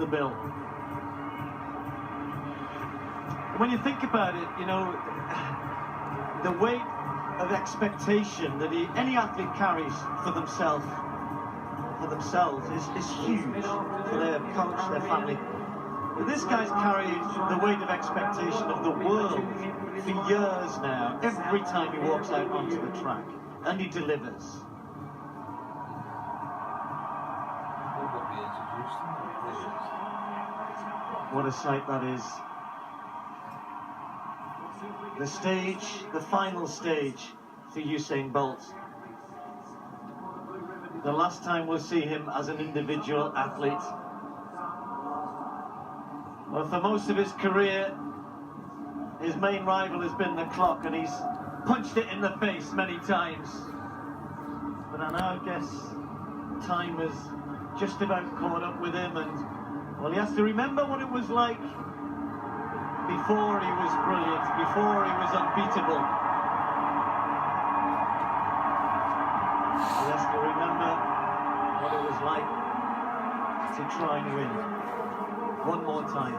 the bill. When you think about it, you know, the weight of expectation that any athlete carries for themselves is huge, for their coach, their family. But this guy's carried the weight of expectation of the world for years now, every time he walks out onto the track, and he delivers. What a sight that is. The stage, the final stage for Usain Bolt. The last time we'll see him as an individual athlete. Well, for most of his career, his main rival has been the clock, and he's punched it in the face many times. But I now guess time has just about caught up with him, and well, he has to remember what it was like before he was brilliant, before he was unbeatable. He has to remember what it was like to try and win one more time.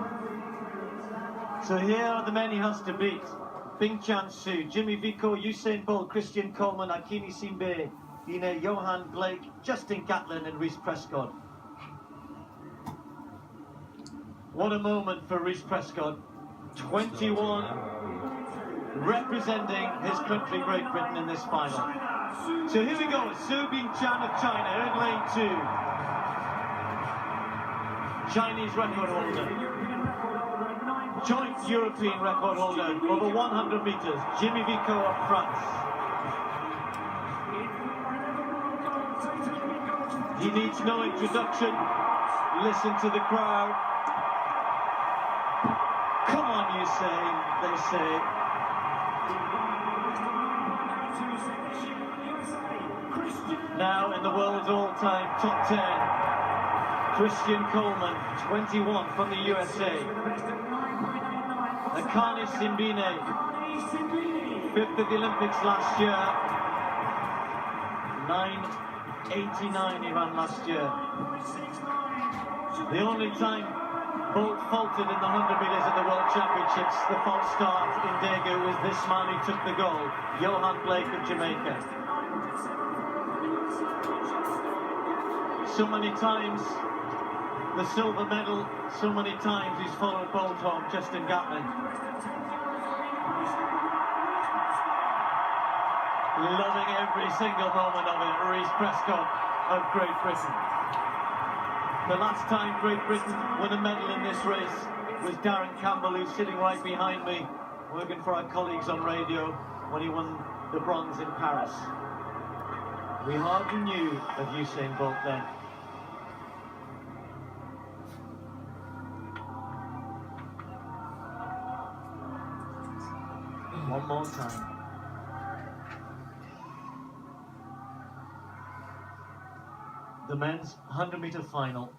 So here are the men he has to beat: Bing Chan-Su, Jimmy Vico, Usain Bolt, Christian Coleman, Akini Simbe, Ine, Johan Blake, Justin Gatlin and Rhys Prescott. What a moment for Rhys Prescott, 21, representing his country, Great Britain, in this final. So here we go, Su Bing-Chan of China in lane 2. Chinese record holder. Joint European record holder over 100 meters, Jimmy Vico up front. He needs no introduction. Listen to the crowd. Come on, Usain, they say. Now in the world's all-time top 10, Christian Coleman, 21 from the USA. Akani Simbine, 5th at the Olympics last year. 9:89 he ran last year. The only time Bolt faltered in the 100 metres at the World Championships, the false start in Daegu, was this man who took the gold, Johan Blake of Jamaica. So many times the silver medal, so many times he's followed Bolt home, Justin Gatlin. Loving every single moment of it, Rhys Prescott of Great Britain. The last time Great Britain won a medal in this race was Darren Campbell, who's sitting right behind me, working for our colleagues on radio, when he won the bronze in Paris. We hardly knew of Usain Bolt then. One more time. The men's 100-meter final.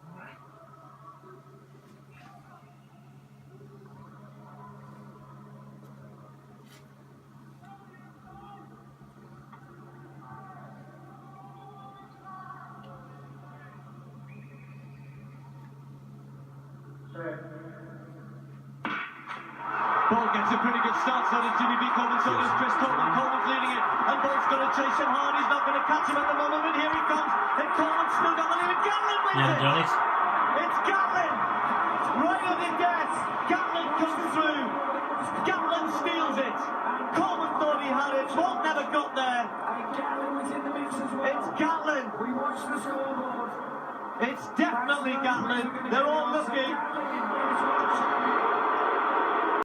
Bolt gets a pretty good start, so does Jimmy Vico, and so does Chris Coleman. Coleman's leading it, and Bolt's going to chase him hard. He's not going to catch him at the moment, but here he comes. And Coleman's still got the lead, and Gatlin wins it! It's Gatlin! Right on the death, Gatlin comes through. Gatlin steals it. Coleman thought he had it, Bolt never got there. It's Gatlin. It's definitely Gatlin. They're all looking.